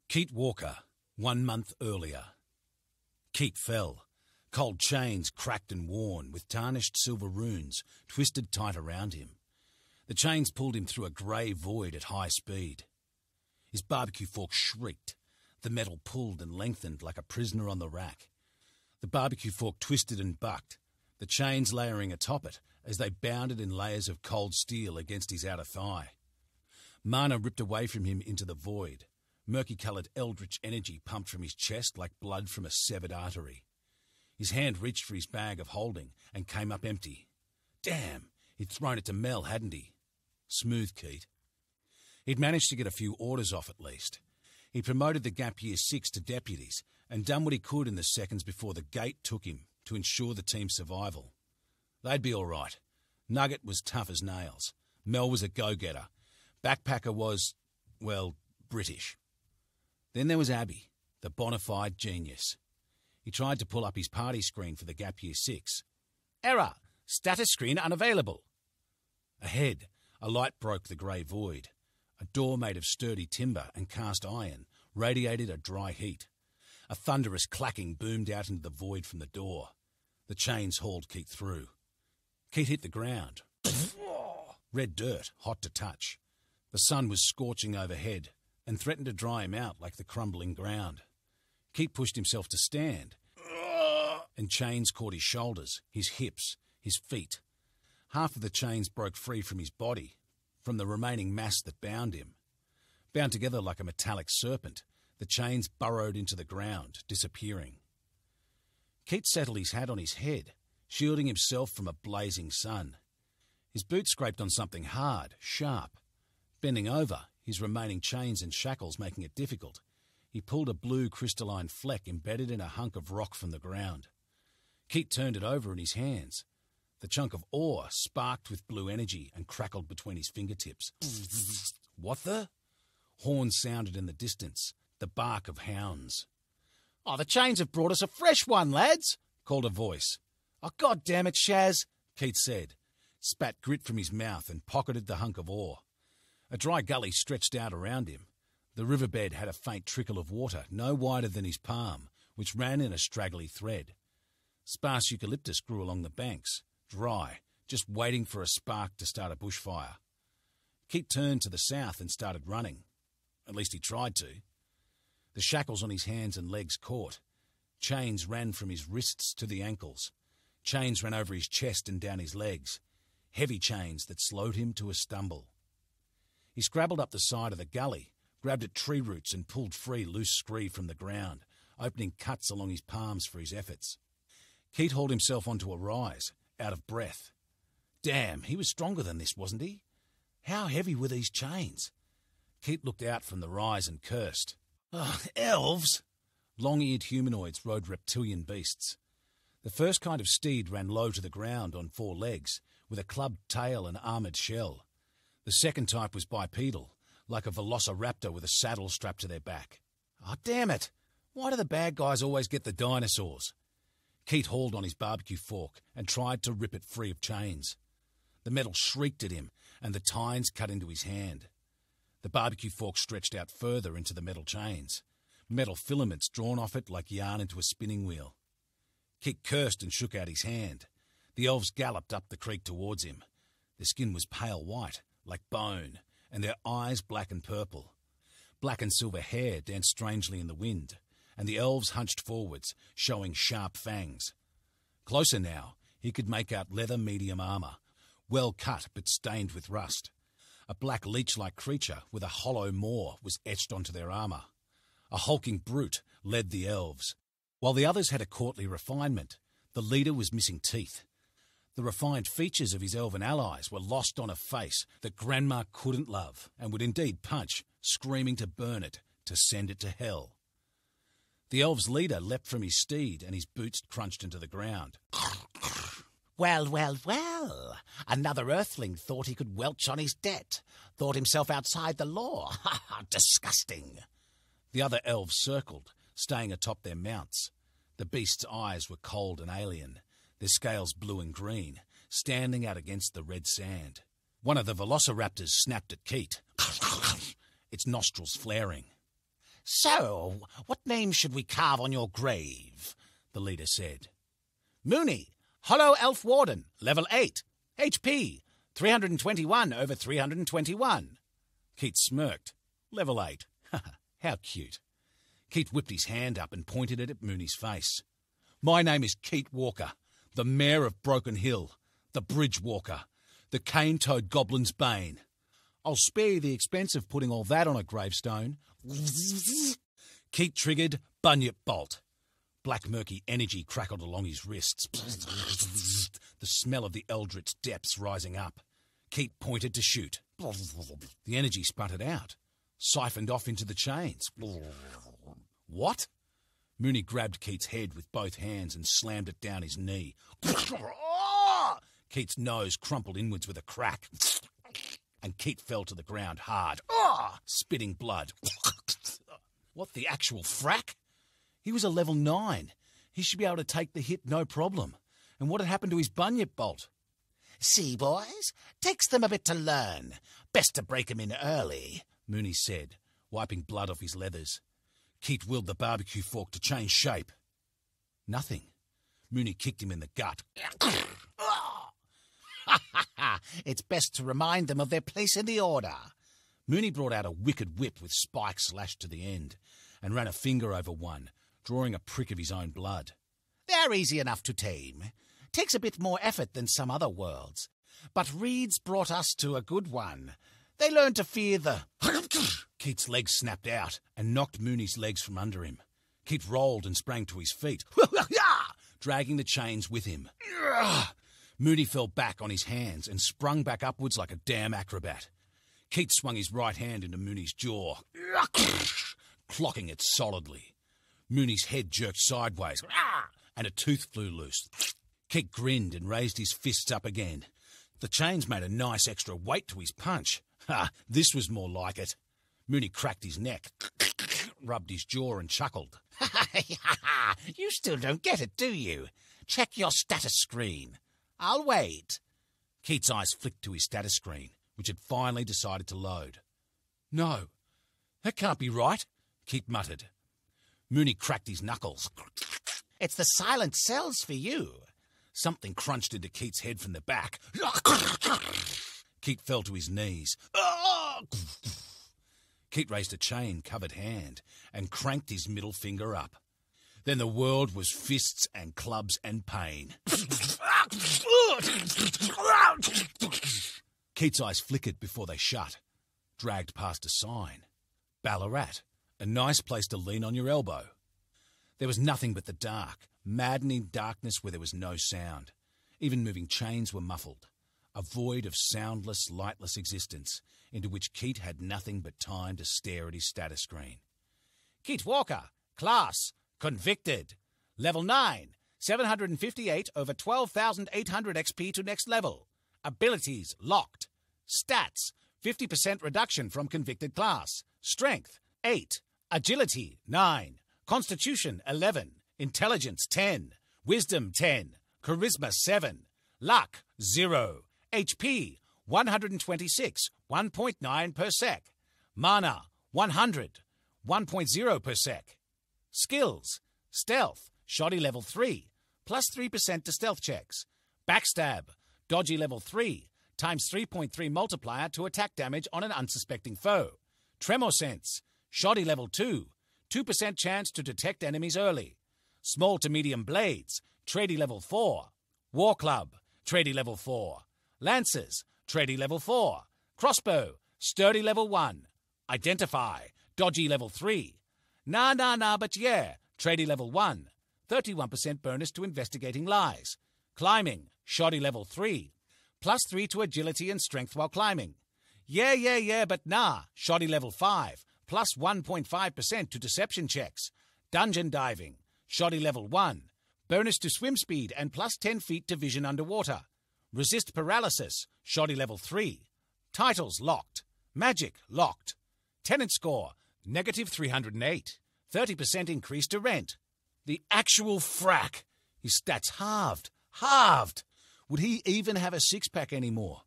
Keith Walker, 1 month earlier. Keith fell. Cold chains cracked and worn, with tarnished silver runes twisted tight around him. The chains pulled him through a grey void at high speed. His barbecue fork shrieked. The metal pulled and lengthened like a prisoner on the rack. The barbecue fork twisted and bucked, the chains layering atop it as they bounded in layers of cold steel against his outer thigh. Mana ripped away from him into the void. Murky-coloured eldritch energy pumped from his chest like blood from a severed artery. His hand reached for his bag of holding and came up empty. Damn, he'd thrown it to Mel, hadn't he? Smooth, Keith. He'd managed to get a few orders off at least. He'd promoted the Gap Year 6 to deputies and done what he could in the seconds before the gate took him to ensure the team's survival. They'd be all right. Nugget was tough as nails. Mel was a go-getter. Backpacker was, well, British. Then there was Abby, the bona fide genius. He tried to pull up his party screen for the Gap Year 6. Error! Status screen unavailable. Ahead, a light broke the grey void. A door made of sturdy timber and cast iron radiated a dry heat. A thunderous clacking boomed out into the void from the door. The chains hauled Keith through. Keith hit the ground. Red dirt, hot to touch. The sun was scorching overhead and threatened to dry him out like the crumbling ground. Keith pushed himself to stand, and chains caught his shoulders, his hips, his feet. Half of the chains broke free from his body, from the remaining mass that bound him. Bound together like a metallic serpent, the chains burrowed into the ground, disappearing. Keith settled his hat on his head, shielding himself from a blazing sun. His boot scraped on something hard, sharp. Bending over, his remaining chains and shackles making it difficult, he pulled a blue crystalline fleck embedded in a hunk of rock from the ground. Keith turned it over in his hands. The chunk of ore sparked with blue energy and crackled between his fingertips. What the? Horns sounded in the distance, the bark of hounds. Oh, the chains have brought us a fresh one, lads, called a voice. Oh, God damn it, Shaz, Keith said, spat grit from his mouth and pocketed the hunk of ore. A dry gully stretched out around him. The riverbed had a faint trickle of water, no wider than his palm, which ran in a straggly thread. Sparse eucalyptus grew along the banks, dry, just waiting for a spark to start a bushfire. Keith turned to the south and started running. At least he tried to. The shackles on his hands and legs caught. Chains ran from his wrists to the ankles. Chains ran over his chest and down his legs. Heavy chains that slowed him to a stumble. He scrabbled up the side of the gully, grabbed at tree roots and pulled free loose scree from the ground, opening cuts along his palms for his efforts. Keith hauled himself onto a rise, out of breath. Damn, he was stronger than this, wasn't he? How heavy were these chains? Keith looked out from the rise and cursed. Oh, elves! Long-eared humanoids rode reptilian beasts. The first kind of steed ran low to the ground on 4 legs, with a clubbed tail and armoured shell. The second type was bipedal, like a velociraptor with a saddle strapped to their back. Oh, damn it! Why do the bad guys always get the dinosaurs? Keith hauled on his barbecue fork and tried to rip it free of chains. The metal shrieked at him, and the tines cut into his hand. The barbecue fork stretched out further into the metal chains, metal filaments drawn off it like yarn into a spinning wheel. Keith cursed and shook out his hand. The elves galloped up the creek towards him. Their skin was pale white, like bone, and their eyes black and purple. Black and silver hair danced strangely in the wind, and the elves hunched forwards, showing sharp fangs. Closer now, he could make out leather medium armour, well cut but stained with rust. A black leech-like creature with a hollow maw was etched onto their armour. A hulking brute led the elves. While the others had a courtly refinement, the leader was missing teeth. The refined features of his elven allies were lost on a face that Grandma couldn't love and would indeed punch, screaming to burn it, to send it to hell. The elves' leader leapt from his steed and his boots crunched into the ground. Well, well, well. Another earthling thought he could welch on his debt. Thought himself outside the law. Ha ha, disgusting. The other elves circled, staying atop their mounts. The beasts' eyes were cold and alien, their scales blue and green, standing out against the red sand. One of the velociraptors snapped at Keith, its nostrils flaring. So, what name should we carve on your grave? The leader said. Mooney, Hollow Elf Warden, level 8. HP, 321 over 321. Keith smirked. Level 8. How cute. Keith whipped his hand up and pointed it at Mooney's face. My name is Keith Walker, the Mayor of Broken Hill, the Bridge Walker, the cane-toed Goblin's Bane. I'll spare you the expense of putting all that on a gravestone. Keith triggered Bunyip Bolt. Black murky energy crackled along his wrists. The smell of the eldritch depths rising up. Keith pointed to shoot. The energy sputtered out, siphoned off into the chains. What? Mooney grabbed Keith's head with both hands and slammed it down his knee. Keith's nose crumpled inwards with a crack, and Keith fell to the ground hard, spitting blood. What the actual frack? He was a level 9. He should be able to take the hit no problem. And what had happened to his bunyip bolt? See, boys, takes them a bit to learn. Best to break 'em in early, Mooney said, wiping blood off his leathers. Keith willed the barbecue fork to change shape. Nothing. Mooney kicked him in the gut. It's best to remind them of their place in the order. Mooney brought out a wicked whip with spikes lashed to the end and ran a finger over one, drawing a prick of his own blood. They're easy enough to tame. Takes a bit more effort than some other worlds. But Reed's brought us to a good one. They learn to fear the... Keith's legs snapped out and knocked Mooney's legs from under him. Keith rolled and sprang to his feet, dragging the chains with him. Mooney fell back on his hands and sprung back upwards like a damn acrobat. Keith swung his right hand into Mooney's jaw, clocking it solidly. Mooney's head jerked sideways, and a tooth flew loose. Keith grinned and raised his fists up again. The chains made a nice extra weight to his punch. This was more like it. Mooney cracked his neck, rubbed his jaw and chuckled. You still don't get it, do you? Check your status screen. I'll wait. Keith's eyes flicked to his status screen, which had finally decided to load. No, that can't be right, Keith muttered. Mooney cracked his knuckles. It's the silent cells for you. Something crunched into Keith's head from the back. Keith fell to his knees. Keith raised a chain-covered hand and cranked his middle finger up. Then the world was fists and clubs and pain. Keith's eyes flickered before they shut, dragged past a sign. Ballarat, a nice place to lean on your elbow. There was nothing but the dark, maddening darkness where there was no sound. Even moving chains were muffled. A void of soundless, lightless existence into which Keith had nothing but time to stare at his status screen. Keith Walker, class, convicted. Level 9, 758 over 12,800 XP to next level. Abilities locked. Stats, 50% reduction from convicted class. Strength, 8. Agility, 9. Constitution, 11. Intelligence, 10. Wisdom, 10. Charisma, 7. Luck, 0. HP, 126, 1.9 per sec. Mana, 100, 1.0 per sec. Skills, Stealth, Shoddy level 3, plus 3% to stealth checks. Backstab, Dodgy level 3, times 3.3 multiplier to attack damage on an unsuspecting foe. Tremor Sense, Shoddy level 2, 2% chance to detect enemies early. Small to medium blades, Trady level 4. War Club, Trady level 4. Lancers, Trady level 4. Crossbow, Sturdy level 1. Identify, Dodgy level 3. Nah, but yeah, Trady level 1. 31% bonus to investigating lies. Climbing, Shoddy level 3. Plus 3 to agility and strength while climbing. Yeah, but nah, Shoddy level 5. Plus 1.5% to deception checks. Dungeon diving, Shoddy level 1. Bonus to swim speed and plus 10 feet to vision underwater. Resist paralysis, Shoddy level 3. Titles locked. Magic locked. Tenant score, negative 308. 30% increase to rent. The actual frack. His stats halved. Would he even have a six-pack anymore?